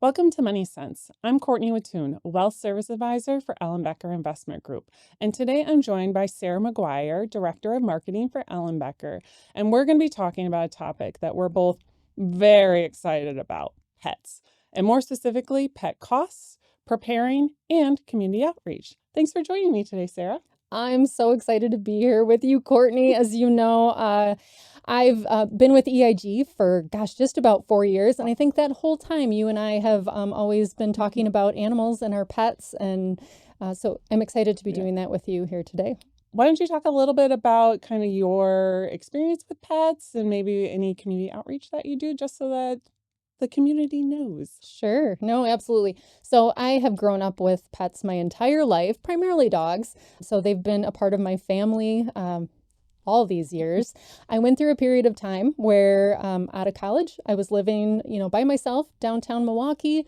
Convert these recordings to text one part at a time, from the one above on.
Welcome to Money Sense. I'm Courtney Witthuhn, Wealth Service Advisor for Ellenbecker Investment Group. And today I'm joined by Sara McGuire, Director of Marketing for Ellenbecker. And we're going to be talking about a topic that we're both very excited about, pets. And more specifically, pet costs, preparing, and community outreach. Thanks for joining me today, Sara. I'm so excited to be here with you, Courtney. As you know, I've been with EIG for, just about 4 years. And I think that whole time you and I have always been talking about animals and our pets. And so I'm excited to be doing that with you here today. Why don't you talk a little bit about kind of your experience with pets and maybe any community outreach that you do, just so that the community knows? Sure. No, absolutely. So I have grown up with pets my entire life, primarily dogs. So they've been a part of my family all these years. I went through a period of time where out of college, I was living, by myself downtown Milwaukee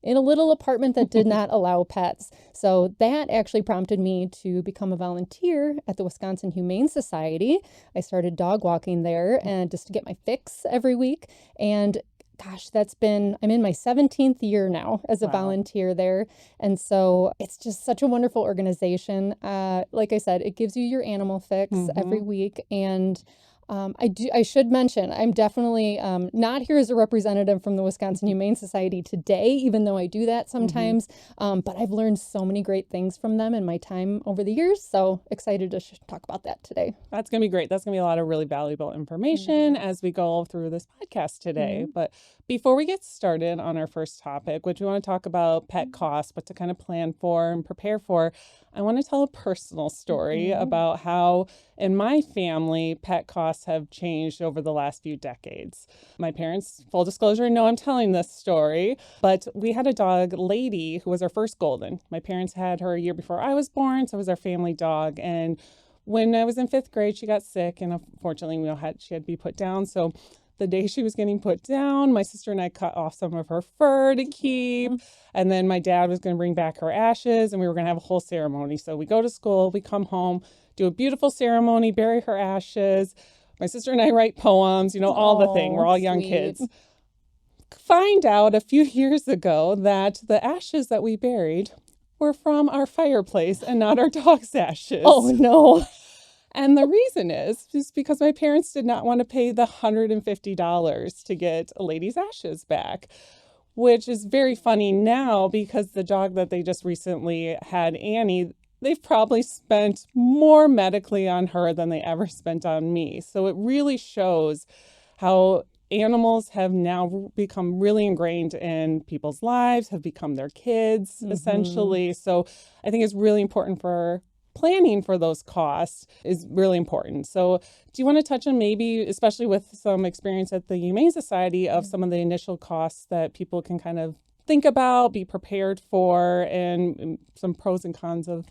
in a little apartment that did not allow pets. So that actually prompted me to become a volunteer at the Wisconsin Humane Society. I started dog walking there and just to get my fix every week. And I'm in my 17th year now as a volunteer there. And so it's just such a wonderful organization. Like I said, it gives you your animal fix every week. And I should mention, I'm definitely not here as a representative from the Wisconsin Humane Society today, even though I do that sometimes. But I've learned so many great things from them in my time over the years. So excited to talk about that today. That's going to be great. That's going to be a lot of really valuable information as we go through this podcast today. But before we get started on our first topic, which we want to talk about pet costs, what to kind of plan for and prepare for, I want to tell a personal story about how in my family, pet costs have changed over the last few decades. My parents, full disclosure, know I'm telling this story, but we had a dog, Lady, who was our first golden. My parents had her a year before I was born, so it was our family dog. And when I was in 5th grade, she got sick, and unfortunately, she had to be put down. So the day she was getting put down, my sister and I cut off some of her fur to keep. And then my dad was going to bring back her ashes, and we were going to have a whole ceremony. So we go to school, we come home, do a beautiful ceremony, bury her ashes. My sister and I write poems, all the thing. We're all young kids. Find out a few years ago that the ashes that we buried were from our fireplace and not our dog's ashes. Oh, no. And the reason is because my parents did not want to pay the $150 to get a Lady's ashes back, which is very funny now because the dog that they just recently had, Annie, they've probably spent more medically on her than they ever spent on me. So it really shows how animals have now become really ingrained in people's lives, have become their kids, essentially. So I think it's really important for planning for those costs is really important. So do you want to touch on maybe, especially with some experience at the Humane Society, of some of the initial costs that people can kind of think about, be prepared for, and some pros and cons of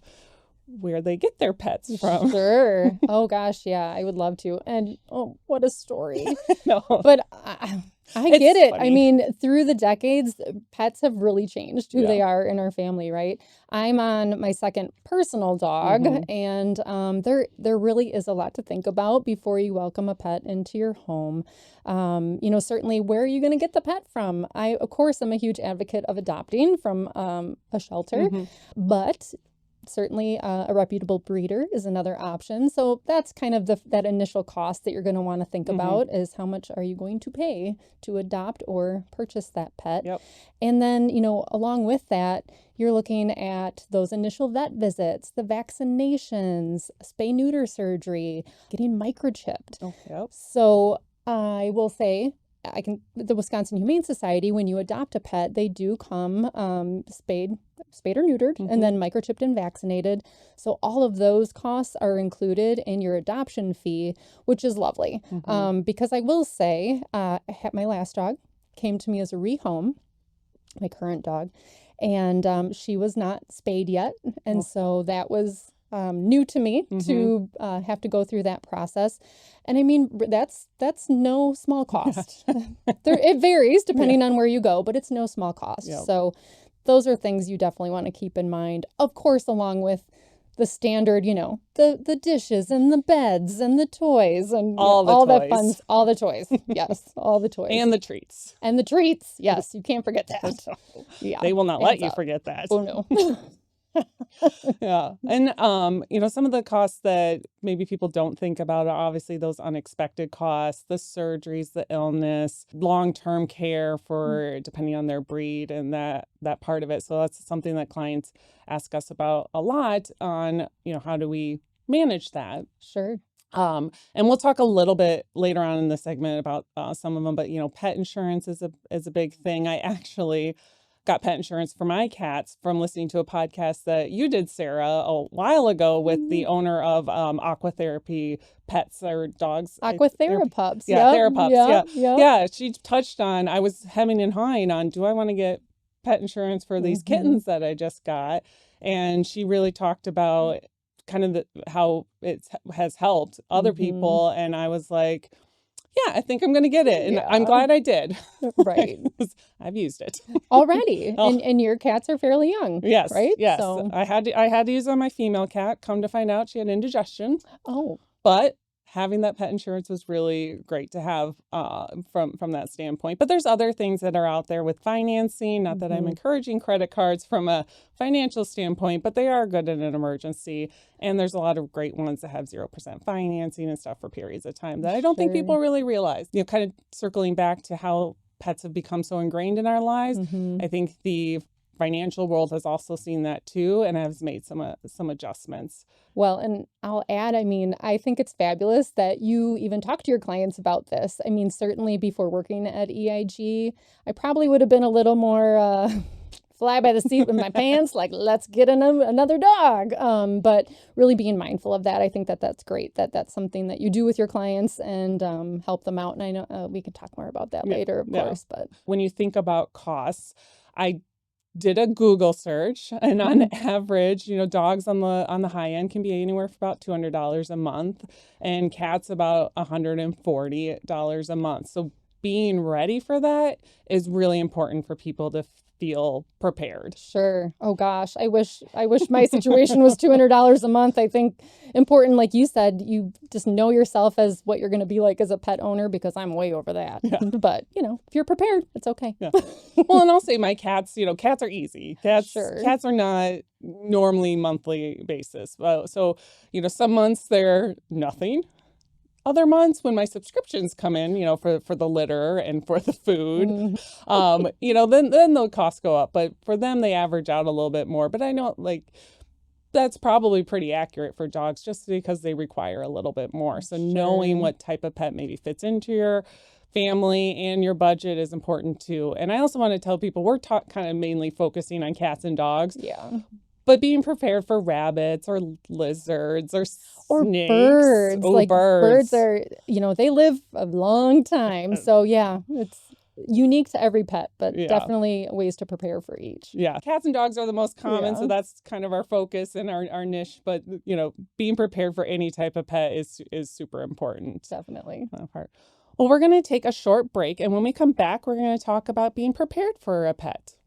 where they get their pets from? Sure. Oh gosh, yeah, I would love to. And what a story. No. But I get it. Funny. I mean, through the decades, pets have really changed who they are in our family, right? I'm on my second personal dog, and there really is a lot to think about before you welcome a pet into your home. Certainly, where are you going to get the pet from? Of course, I'm a huge advocate of adopting from a shelter, but certainly a reputable breeder is another option. So that's kind of that initial cost that you're going to want to think about, is how much are you going to pay to adopt or purchase that pet. And then, along with that, you're looking at those initial vet visits, the vaccinations, spay-neuter surgery, getting microchipped. So I will say, the Wisconsin Humane Society, when you adopt a pet, they do come spayed or neutered, and then microchipped and vaccinated. So all of those costs are included in your adoption fee, which is lovely. Because I will say, my last dog came to me as a rehome, my current dog, and she was not spayed yet. And so that was new to me to have to go through that process. And I mean, that's no small cost. It varies depending on where you go, but it's no small cost. Yep. So those are things you definitely want to keep in mind. Of course, along with the standard, the dishes and the beds and the toys and all that fun, all the toys. Yes, all the toys. And the treats. And the treats. Yes, you can't forget that. Yeah. They will not let you forget that. Oh, no. Yeah. And, some of the costs that maybe people don't think about are obviously those unexpected costs, the surgeries, the illness, long-term care for depending on their breed and that part of it. So that's something that clients ask us about a lot on, how do we manage that? Sure. And we'll talk a little bit later on in the segment about some of them, but, pet insurance is a big thing. I actually got pet insurance for my cats from listening to a podcast that you did, Sara, a while ago with the owner of Aquatherapy Pets or Dogs. Aquatherapups. Yeah, yep. Therapups. Yep. Yeah, she touched on, I was hemming and hawing on, do I want to get pet insurance for these kittens that I just got? And she really talked about kind of how it has helped other people. And I was like, yeah, I think I'm going to get it. And I'm glad I did. Right. I've used it already. And your cats are fairly young. Yes. Right? Yes. So I had to use it on my female cat. Come to find out she had indigestion. Oh. But having that pet insurance was really great to have from that standpoint. But there's other things that are out there with financing. Not that I'm encouraging credit cards from a financial standpoint, but they are good in an emergency. And there's a lot of great ones that have 0% financing and stuff for periods of time that I don't think people really realize. Kind of circling back to how pets have become so ingrained in our lives. I think the financial world has also seen that too and has made some adjustments. Well, and I'll add, I think it's fabulous that you even talk to your clients about this. Certainly before working at EIG, I probably would have been a little more fly by the seat with my pants, like, let's get another dog. But really being mindful of that, I think that's great, that's something that you do with your clients and help them out. And I know we could talk more about that later, of course. But when you think about costs, I did a Google search, and on average, dogs on the high end can be anywhere from about $200 a month, and cats about $140 a month. So being ready for that is really important for people to feel prepared. Sure. Oh gosh, I wish my situation was $200 a month. I think important, like you said, you just know yourself as what you're going to be like as a pet owner, because I'm way over that. Yeah. But if you're prepared, it's okay. Yeah. Well, and I'll say my cats, cats are easy. Cats are not normally monthly basis. So, some months they're nothing. Other months when my subscriptions come in, for the litter and for the food, then the costs go up. But for them, they average out a little bit more. But I know that's probably pretty accurate for dogs just because they require a little bit more. So knowing what type of pet maybe fits into your family and your budget is important too. And I also want to tell people we're kind of mainly focusing on cats and dogs. Yeah. But being prepared for rabbits or lizards or snakes. Birds. Birds. Birds are, they live a long time. So yeah, it's unique to every pet, but definitely ways to prepare for each. Yeah. Cats and dogs are the most common. So that's kind of our focus and our niche. But, being prepared for any type of pet is super important. Definitely. That part. Well, we're going to take a short break. And when we come back, we're going to talk about being prepared for a pet.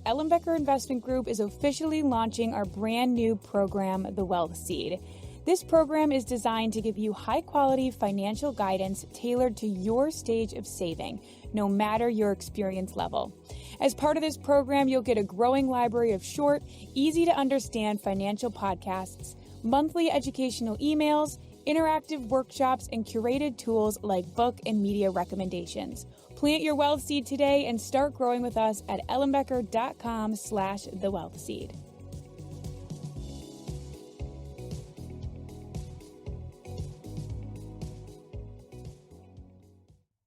Ellenbecker Investment Group is officially launching our brand new program, The Wealth Seed. This program is designed to give you high-quality financial guidance tailored to your stage of saving, no matter your experience level. As part of this program, you'll get a growing library of short, easy-to-understand financial podcasts, monthly educational emails, interactive workshops, and curated tools like book and media recommendations. Plant your wealth seed today and start growing with us at ellenbecker.com/thewealthseed.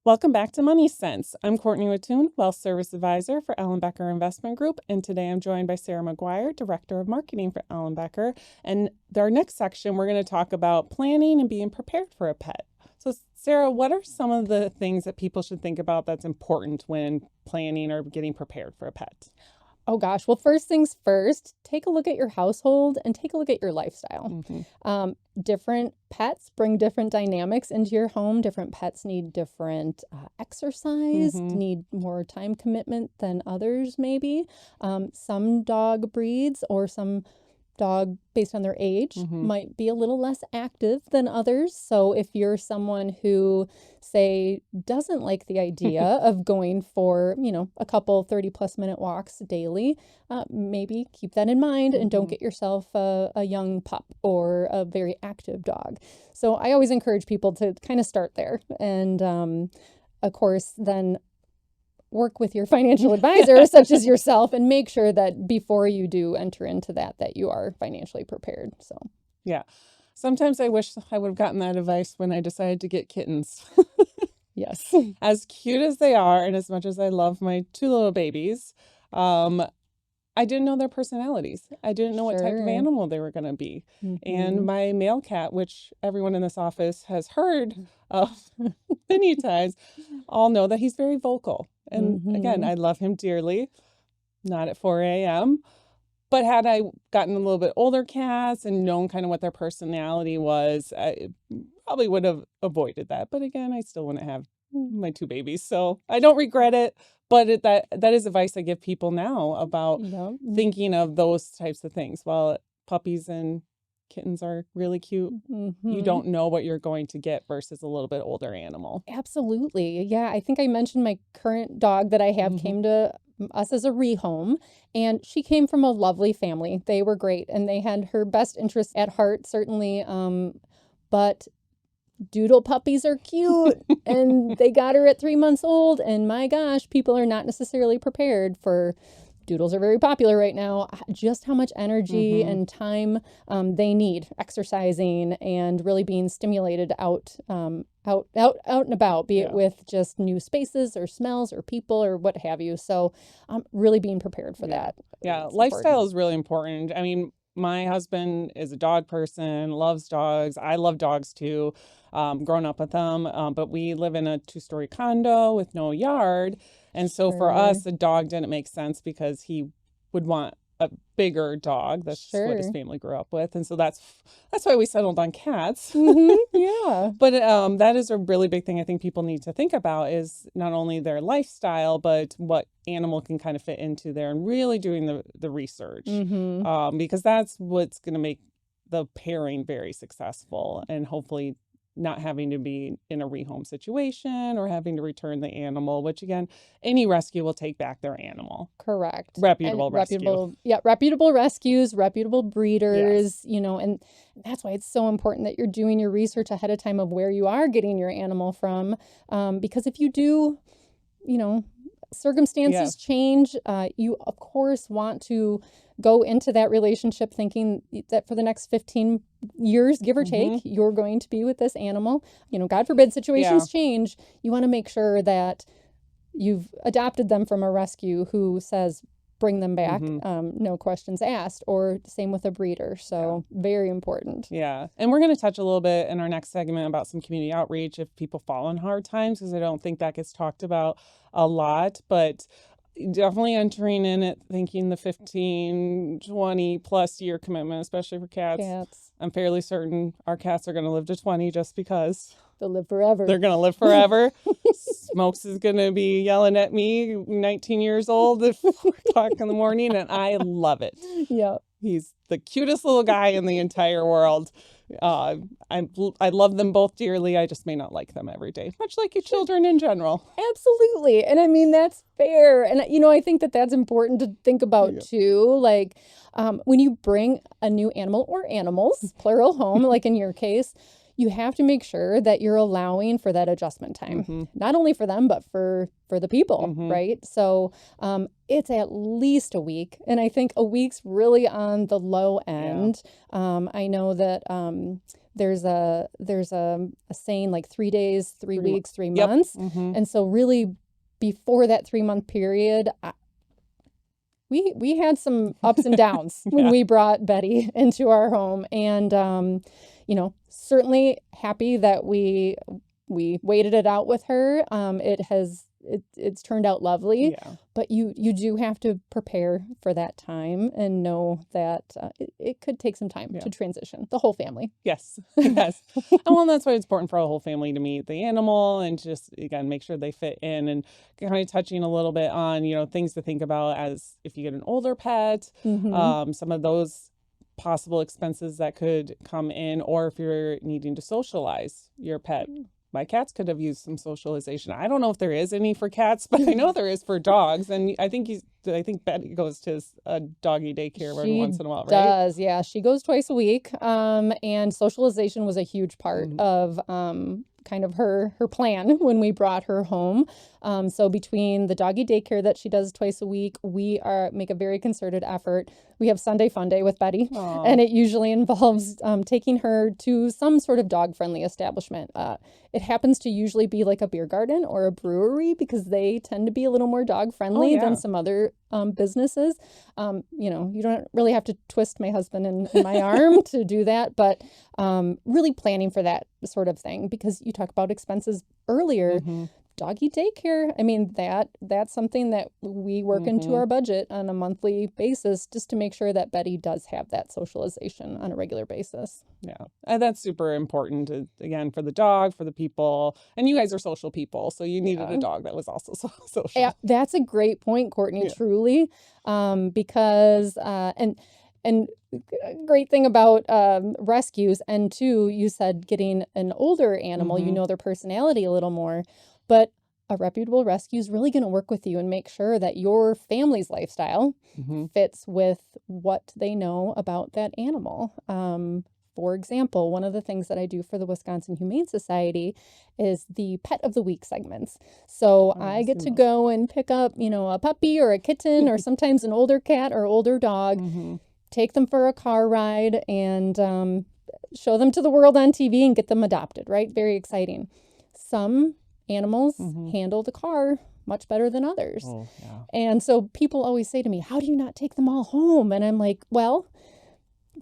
Welcome back to Money Sense. I'm Courtney Witthuhn, Wealth Service Advisor for Ellenbecker Investment Group, and today I'm joined by Sara McGuire, Director of Marketing for Ellenbecker. And our next section, we're going to talk about planning and being prepared for a pet. So, Sarah, what are some of the things that people should think about that's important when planning or getting prepared for a pet? Oh gosh. Well, first things first, take a look at your household and take a look at your lifestyle. Mm-hmm. Different pets bring different dynamics into your home. Different pets need different exercise, need more time commitment than others, maybe. Some dog breeds or some dog based on their age might be a little less active than others. So if you're someone who, say, doesn't like the idea of going for, a couple 30+ minute walks daily, maybe keep that in mind and don't get yourself a young pup or a very active dog. So I always encourage people to kind of start there. And of course, then work with your financial advisor, such as yourself, and make sure that before you do enter into that you are financially prepared. So, yeah. Sometimes I wish I would have gotten that advice when I decided to get kittens. Yes. As cute as they are, and as much as I love my 2 little babies, I didn't know their personalities. I didn't know what type of animal they were going to be. And my male cat, which everyone in this office has heard of many times, all know that he's very vocal. And again, I love him dearly, not at 4 a.m. But had I gotten a little bit older cats and known kind of what their personality was, I probably would have avoided that. But again, I still want to have my 2 babies. So I don't regret it. But that is advice I give people now about thinking of those types of things. While puppies and kittens are really cute, you don't know what you're going to get versus a little bit older animal. Absolutely. Yeah, I think I mentioned my current dog that I have came to us as a rehome, and she came from a lovely family. They were great, and they had her best interests at heart, certainly. But doodle puppies are cute, and they got her at 3 months old, and my gosh, people are not necessarily prepared for doodles are very popular right now, just how much energy and time they need exercising and really being stimulated out and about, be it with just new spaces or smells or people or what have you. So really being prepared for that. Yeah, lifestyle is really important. I mean, my husband is a dog person, loves dogs. I love dogs too, grown up with them. But we live in a 2-story condo with no yard. And so for us, a dog didn't make sense because he would want a bigger dog. That's what his family grew up with. And so that's why we settled on cats. Yeah. But that is a really big thing I think people need to think about is not only their lifestyle, but what animal can kind of fit into there and really doing the research. Because that's what's going to make the pairing very successful and hopefully not having to be in a rehome situation or having to return the animal, which again, any rescue will take back their animal. Correct. Reputable rescue. Reputable rescues, reputable breeders, and that's why it's so important that you're doing your research ahead of time of where you are getting your animal from. Because if you do, circumstances change, you of course want to go into that relationship thinking that for the next 15 years, give or take, you're going to be with this animal. God forbid situations change. You want to make sure that you've adopted them from a rescue who says, bring them back, no questions asked, or same with a breeder. So very important. Yeah. And we're going to touch a little bit in our next segment about some community outreach if people fall on hard times, because I don't think that gets talked about a lot, but definitely entering in it thinking the 15, 20 plus year commitment, especially for cats. I'm fairly certain our cats are going to live to 20 just because they'll live forever. They're going to live forever. Smokes is going to be yelling at me, 19 years old at 4 o'clock in the morning, and I love it. Yeah. He's the cutest little guy in the entire world. I love them both dearly. I just may not like them every day, much like your children in general. Absolutely. And I mean, that's fair. And, I think that that's important to think about too. Like when you bring a new animal or animals, plural home, like in your case, you have to make sure that you're allowing for that adjustment time, not only for them, but for the people, right? So it's at least a week. And I think a week's really on the low end. I know that there's a saying like 3 days, 3 weeks, 3 months. And so really before that 3-month period, we had some ups and downs when we brought Betty into our home. And certainly happy that we we waited it out with her. It's turned out lovely, but you do have to prepare for that time and know that it could take some time to transition the whole family. Yes. Yes. Well, and that's why it's important for a whole family to meet the animal and just, again, make sure they fit in, and kind of touching a little bit on, things to think about as if you get an older pet, some of those possible expenses that could come in, or if you're needing to socialize your pet. My cats could have used some socialization. I don't know if there is any for cats, but I know there is for dogs. And I think Betty goes to a doggy daycare every once in a while, right? Does, yeah. She goes twice a week. And socialization was a huge part of kind of her plan when we brought her home. So between the doggy daycare that she does twice a week, we make a very concerted effort. We have Sunday Fun Day with Betty, and it usually involves taking her to some sort of dog-friendly establishment. It happens to usually be like a beer garden or a brewery because they tend to be a little more dog-friendly than some other businesses. You don't really have to twist my husband in my arm to do that, but really planning for that sort of thing, because you talk about expenses earlier. Doggy daycare, I mean, that's something that we work into our budget on a monthly basis, just to make sure that Betty does have that socialization on a regular basis. Yeah, and that's super important, again, for the dog, for the people. And you guys are social people, so you needed a dog that was also social. Yeah, that's a great point, Courtney, truly, because and great thing about rescues, and two, you said getting an older animal, you know their personality a little more. But a reputable rescue is really going to work with you and make sure that your family's lifestyle fits with what they know about that animal. For example, one of the things that I do for the Wisconsin Humane Society is the Pet of the Week segments. So I get to go and pick up, a puppy or a kitten or sometimes an older cat or older dog, take them for a car ride, and show them to the world on TV and get them adopted, right? Very exciting. Some animals handle the car much better than others. And so people always say to me, how do you not take them all home? And I'm like, well,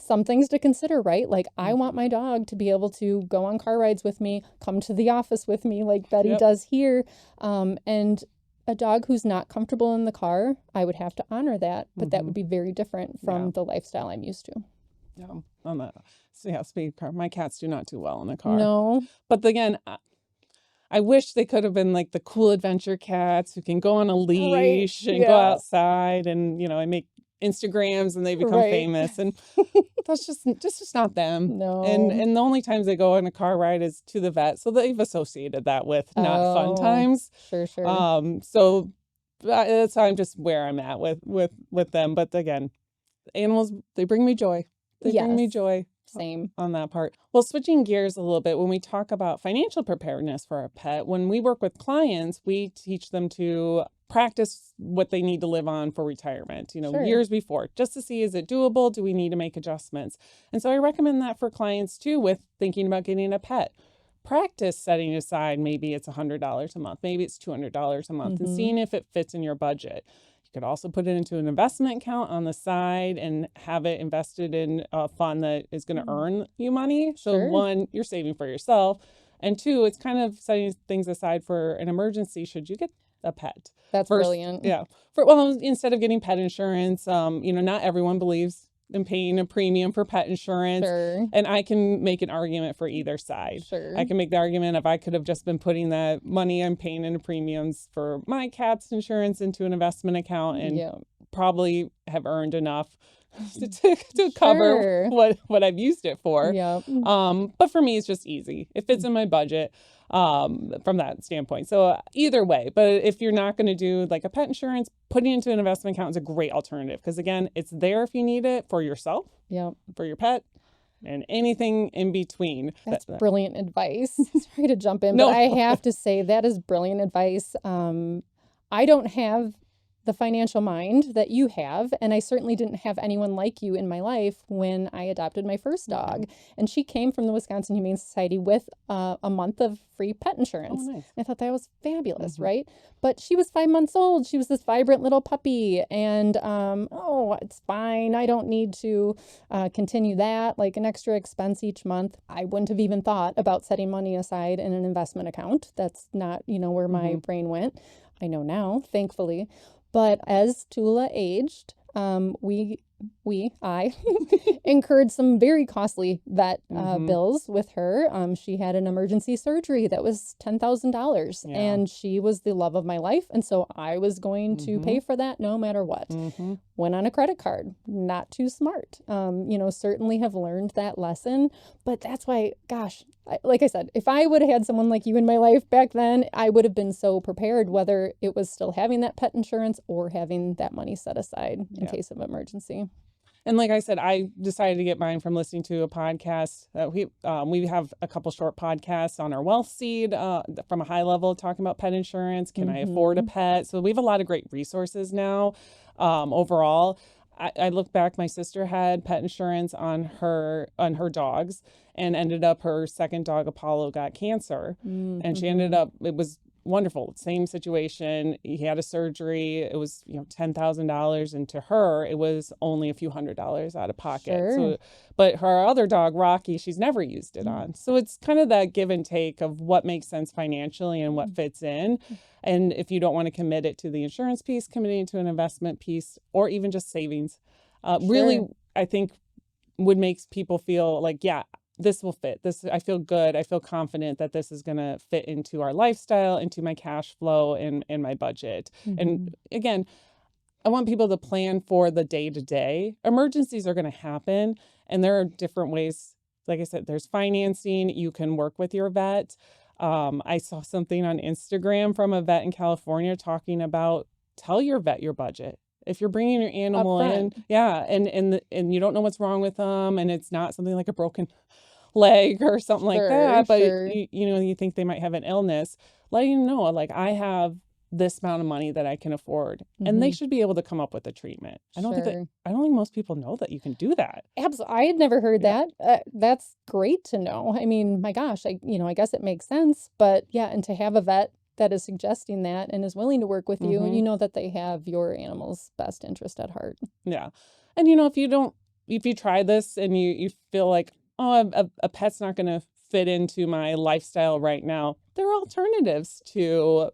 some things to consider, right? Like, I want my dog to be able to go on car rides with me, come to the office with me like Betty does here. And a dog who's not comfortable in the car, I would have to honor that, but that would be very different from the lifestyle I'm used to. Yeah, on that. So speaking of car, my cats do not do well in the car. No. But again, I wish they could have been like the cool adventure cats who can go on a leash and go outside, and I make Instagrams and they become famous, and that's just not them. No. And the only times they go on a car ride is to the vet, so they've associated that with not fun times. Sure. So that's I'm just where I'm at with them. But again, animals, they bring me joy. They bring me joy. Same on that part. Well, switching gears a little bit, when we talk about financial preparedness for a pet, when we work with clients, we teach them to practice what they need to live on for retirement, years before, just to see, is it doable? Do we need to make adjustments? And so I recommend that for clients too, with thinking about getting a pet. Practice setting aside, maybe it's $100 a month, maybe it's $200 a month, and seeing if it fits in your budget. You could also put it into an investment account on the side and have it invested in a fund that is going to earn you money. So one, you're saving for yourself. And two, it's kind of setting things aside for an emergency should you get a pet. That's brilliant. Yeah. Instead of getting pet insurance, not everyone believes in paying a premium for pet insurance. And I can make an argument for either side. I can make the argument if I could have just been putting that money I'm paying into premiums for my cat's insurance into an investment account and probably have earned enough to cover what I've used it for. But for me, it's just easy. It fits in my budget from that standpoint. So either way, but if you're not going to do like a pet insurance, putting it into an investment account is a great alternative, because again, it's there if you need it for yourself, for your pet, and anything in between. That's brilliant advice. Sorry to jump in, but I have to say that is brilliant advice. I don't have the financial mind that you have. And I certainly didn't have anyone like you in my life when I adopted my first dog. And she came from the Wisconsin Humane Society with a month of free pet insurance. Oh, nice. I thought that was fabulous, right? But she was 5 months old. She was this vibrant little puppy. And, it's fine. I don't need to continue that, like an extra expense each month. I wouldn't have even thought about setting money aside in an investment account. That's not, where my brain went. I know now, thankfully. But as Tula aged, I incurred some very costly vet bills with her. She had an emergency surgery that was $10,000 and she was the love of my life. And so I was going to pay for that no matter what. Went on a credit card, not too smart. Certainly have learned that lesson, but that's why, gosh, like I said, if I would have had someone like you in my life back then, I would have been so prepared, whether it was still having that pet insurance or having that money set aside in case of emergency. And like I said, I decided to get mine from listening to a podcast. We have a couple short podcasts on our Wealth Seed from a high level talking about pet insurance. Can I afford a pet? So we have a lot of great resources now. Overall, I look back, my sister had pet insurance on her dogs and ended up her second dog, Apollo, got cancer. And she ended up, it was wonderful. Same situation. He had a surgery. It was, $10,000. And to her, it was only a few $100s out of pocket. Sure. So, but her other dog, Rocky, she's never used it on. So it's kind of that give and take of what makes sense financially and what fits in. And if you don't want to commit it to the insurance piece, committing it to an investment piece, or even just savings, really, I think would make people feel like, this will fit. I feel good. I feel confident that this is going to fit into our lifestyle, into my cash flow and my budget. And again, I want people to plan for the day-to-day. Emergencies are going to happen, and there are different ways. Like I said, there's financing. You can work with your vet. I saw something on Instagram from a vet in California talking about tell your vet your budget. If you're bringing your animal in, and you don't know what's wrong with them, and it's not something like a broken leg or something like that, but you think they might have an illness, letting them know, like, I have this amount of money that I can afford, and they should be able to come up with a treatment. I don't think most people know that you can do that. Absolutely. I had never heard that. That's great to know. I mean, my gosh, I guess it makes sense, but and to have a vet that is suggesting that and is willing to work with you, and you know that they have your animal's best interest at heart. Yeah. And if you try this and you feel like, a pet's not going to fit into my lifestyle right now, there are alternatives to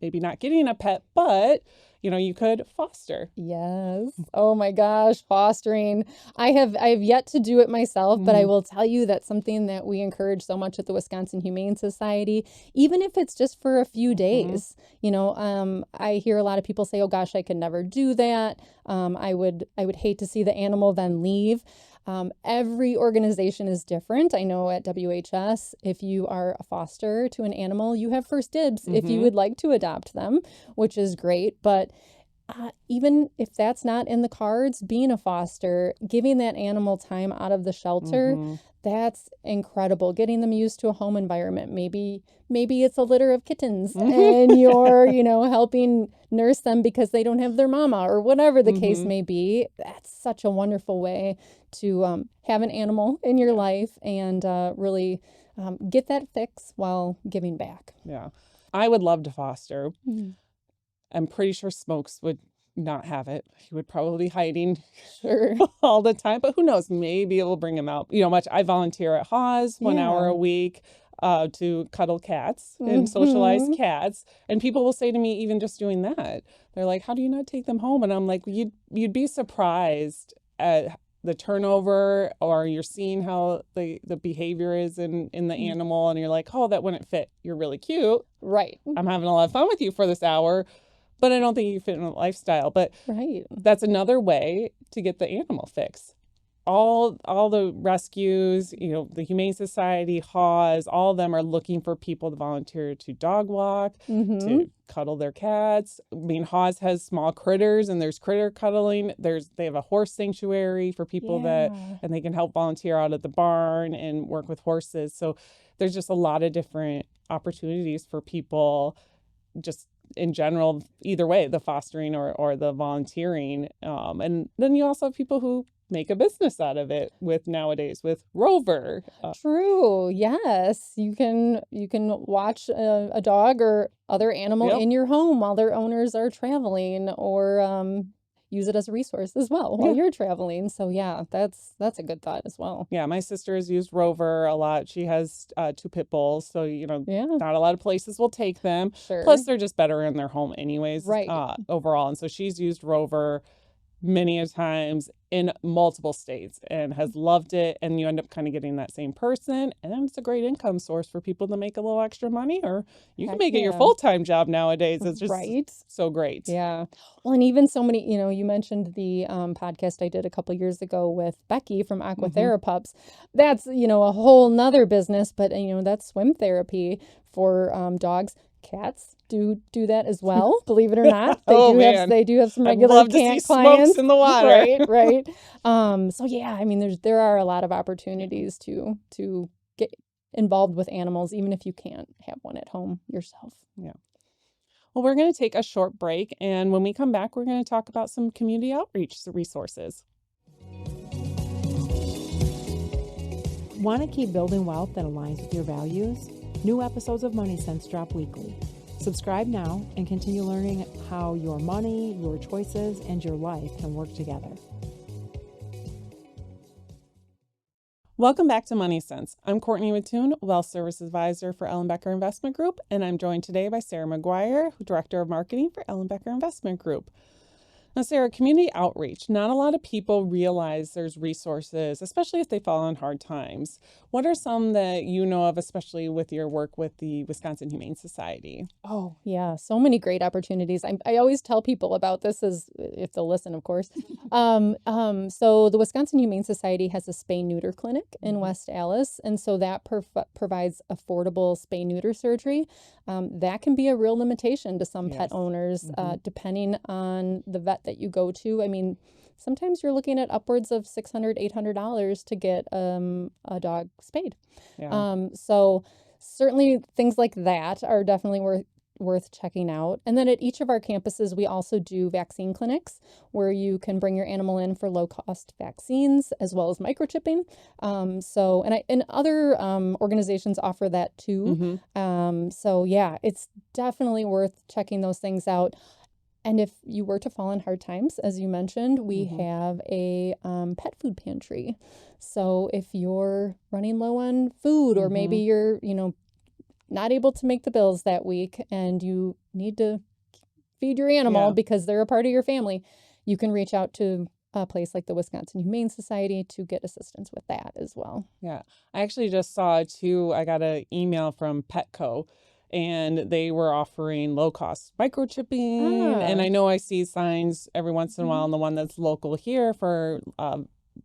maybe not getting a pet, but you could foster. Yes. Oh my gosh, fostering. I have yet to do it myself, but I will tell you that's something that we encourage so much at the Wisconsin Humane Society, even if it's just for a few days. I hear a lot of people say, "Oh gosh, I could never do that. I would hate to see the animal then leave." Every organization is different. I know at WHS, if you are a foster to an animal, you have first dibs if you would like to adopt them, which is great. But even if that's not in the cards, being a foster, giving that animal time out of the shelter, that's incredible. Getting them used to a home environment. Maybe it's a litter of kittens and you're, helping nurse them because they don't have their mama or whatever the case may be. That's such a wonderful way to have an animal in your life and really get that fix while giving back. Yeah. I would love to foster. I'm pretty sure Smokes would not have it. He would probably be hiding all the time, but who knows? Maybe it will bring him out. I volunteer at Haws 1 hour a week to cuddle cats and socialize cats. And people will say to me, even just doing that, they're like, how do you not take them home? And I'm like, you'd be surprised at the turnover, or you're seeing how the behavior is in the animal, and you're like, oh, that wouldn't fit. You're really cute. Right. I'm having a lot of fun with you for this hour, but I don't think you fit in a lifestyle. But that's another way to get the animal fix. All the rescues, the Humane Society, Haws, all of them are looking for people to volunteer to dog walk, to cuddle their cats. I mean, Haws has small critters, and there's critter cuddling. They have a horse sanctuary for people and they can help volunteer out at the barn and work with horses. So there's just a lot of different opportunities for people just in general, either way, the fostering or the volunteering. And then you also have people who make a business out of it with nowadays with Rover. True. Yes. You can watch a dog or other animal Yep. in your home while their owners are traveling, or use it as a resource as well while Yeah. you're traveling. So yeah, that's a good thought as well. Yeah, my sister has used Rover a lot. She has 2 pit bulls, so Yeah. not a lot of places will take them. Sure. Plus, they're just better in their home anyways, Right. overall. And so she's used Rover many a times in multiple states and has loved it. And you end up kind of getting that same person, and it's a great income source for people to make a little extra money, or you can Heck make it your yeah. full-time job nowadays. It's just Right. so great. Yeah. Well, and even so many, you mentioned the podcast I did a couple years ago with Becky from Aquatherapups. That's, a whole nother business, but, that's swim therapy for dogs. Cats do that as well, believe it or not. They do have some I'd regular love to cat see clients. smokes in the water. Right. So yeah, I mean, there are a lot of opportunities to get involved with animals, even if you can't have one at home yourself. Yeah. Well, we're going to take a short break, and when we come back, we're going to talk about some community outreach resources. Want to keep building wealth that aligns with your values? New episodes of Money Sense drop weekly. Subscribe now and continue learning how your money, your choices, and your life can work together. Welcome back to Money Sense. I'm Courtney Witthuhn, Wealth Services Advisor for Ellenbecker Investment Group, and I'm joined today by Sara McGuire, Director of Marketing for Ellenbecker Investment Group. Now, Sara, community outreach. Not a lot of people realize there's resources, especially if they fall on hard times. What are some that you know of, especially with your work with the Wisconsin Humane Society? Oh, yeah. So many great opportunities. I always tell people about this, as if they'll listen, of course. So the Wisconsin Humane Society has a spay-neuter clinic in West Allis. And so that provides affordable spay-neuter surgery. That can be a real limitation to some pet owners, depending on the vet that you go to. I mean, sometimes you're looking at upwards of $600, $800 to get a dog spayed. Yeah. So certainly things like that are definitely worth checking out. And then at each of our campuses, we also do vaccine clinics where you can bring your animal in for low-cost vaccines as well as microchipping. And other organizations offer that too. So yeah, it's definitely worth checking those things out. And if you were to fall in hard times, as you mentioned, we have a pet food pantry. So if you're running low on food, or maybe you're, not able to make the bills that week and you need to feed your animal because they're a part of your family, you can reach out to a place like the Wisconsin Humane Society to get assistance with that as well. Yeah. I actually just saw too, I got an email from Petco, and they were offering low-cost microchipping. And I know I see signs every once in a while on the one that's local here for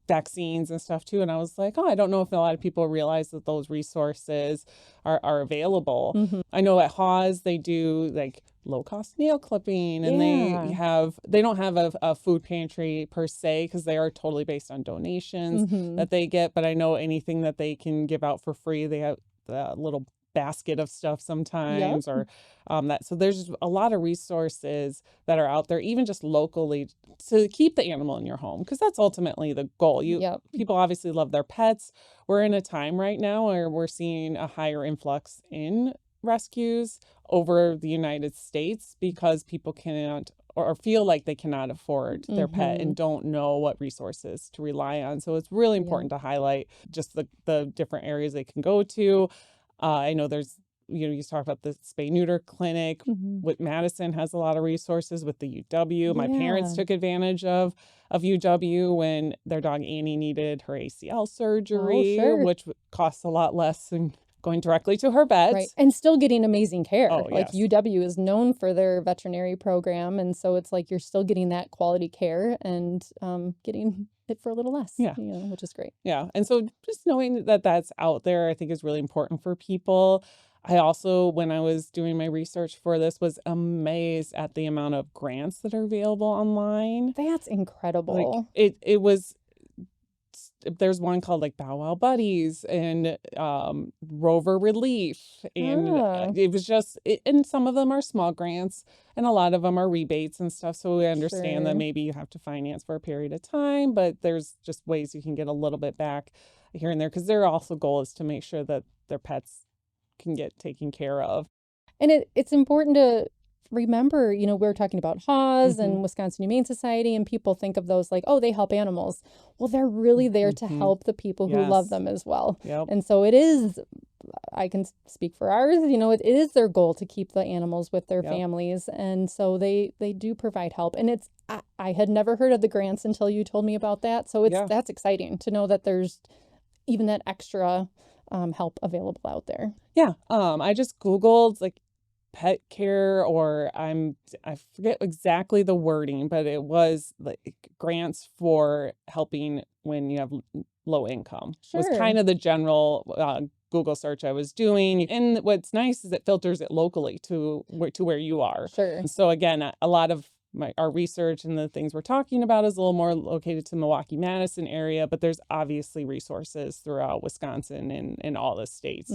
vaccines and stuff too. And I was like, I don't know if a lot of people realize that those resources are available. I know at Haws they do like low-cost nail clipping, and they don't have a food pantry per se because they are totally based on donations that they get. But I know anything that they can give out for free, they have the little basket of stuff sometimes, or that. So there's a lot of resources that are out there, even just locally, to keep the animal in your home, because that's ultimately the goal. People obviously love their pets. We're in a time right now where we're seeing a higher influx in rescues over the United States because people cannot or feel like they cannot afford their pet and don't know what resources to rely on. So it's really important to highlight just the different areas they can go to. I know there's, you talk about the spay-neuter clinic. With Madison has a lot of resources with the UW. My parents took advantage of UW when their dog Annie needed her ACL surgery, which costs a lot less than going directly to her vet. Right. And still getting amazing care. Yes. UW is known for their veterinary program. And so it's like you're still getting that quality care and getting it for a little less, which is great. Yeah. And so just knowing that that's out there, I think is really important for people. I also, when I was doing my research for this, was amazed at the amount of grants that are available online. That's incredible. Like it was there's one called like Bow Wow Buddies and Rover Relief. And it was just, and some of them are small grants and a lot of them are rebates and stuff. So we understand that maybe you have to finance for a period of time, but there's just ways you can get a little bit back here and there, because their also goal is to make sure that their pets can get taken care of. And it's important to remember, we're talking about HAWS and Wisconsin Humane Society, and people think of those like, oh, they help animals. Well, they're really there to help the people who love them as well. Yep. And so it is, I can speak for ours, it is their goal to keep the animals with their families. And so they do provide help. And I had never heard of the grants until you told me about that. So that's exciting to know that there's even that extra help available out there. Yeah. I just Googled like pet care, or I forget exactly the wording, but it was like grants for helping when you have low income. Was kind of the general Google search I was doing. And what's nice is it filters it locally to where you are. Sure. So again, a lot of our research and the things we're talking about is a little more located to Milwaukee-Madison area, but there's obviously resources throughout Wisconsin and all the states,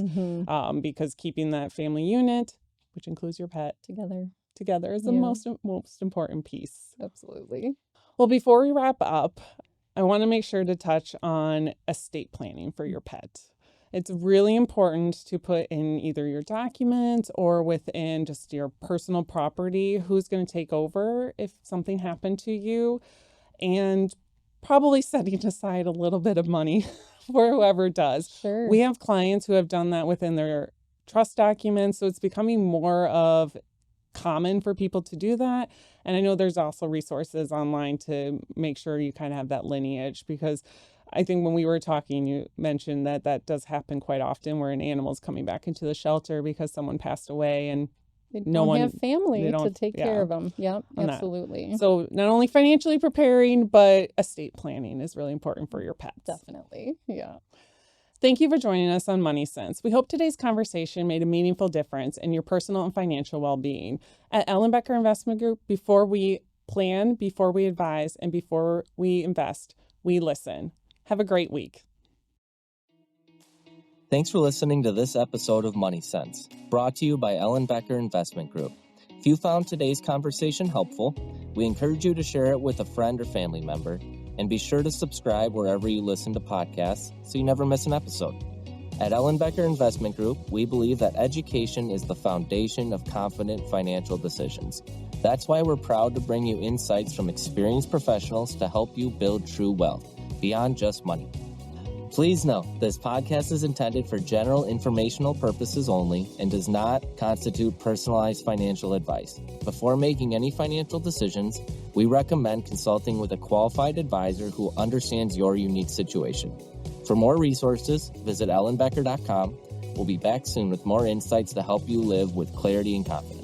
because keeping that family unit, which includes your pet, together is the most important piece. Absolutely. Well, before we wrap up, I want to make sure to touch on estate planning for your pet. It's really important to put in either your documents or within just your personal property who's going to take over if something happened to you, and probably setting aside a little bit of money for whoever does. Sure. We have clients who have done that within their trust documents, so it's becoming more of common for people to do that. And I know there's also resources online to make sure you kind of have that lineage, because I think when we were talking, you mentioned that does happen quite often, where an animal's coming back into the shelter because someone passed away and they don't have family to take care of them. Yep, absolutely. So not only financially preparing, but estate planning is really important for your pets. Definitely, yeah. Thank you for joining us on Money Sense. We hope today's conversation made a meaningful difference in your personal and financial well-being. At Ellenbecker Investment Group, before we plan, before we advise, and before we invest, we listen. Have a great week. Thanks for listening to this episode of Money Sense, brought to you by Ellenbecker Investment Group. If you found today's conversation helpful, we encourage you to share it with a friend or family member, and be sure to subscribe wherever you listen to podcasts so you never miss an episode. At Ellenbecker Investment Group, we believe that education is the foundation of confident financial decisions. That's why we're proud to bring you insights from experienced professionals to help you build true wealth beyond just money. Please note, this podcast is intended for general informational purposes only and does not constitute personalized financial advice. Before making any financial decisions, we recommend consulting with a qualified advisor who understands your unique situation. For more resources, visit ellenbecker.com. We'll be back soon with more insights to help you live with clarity and confidence.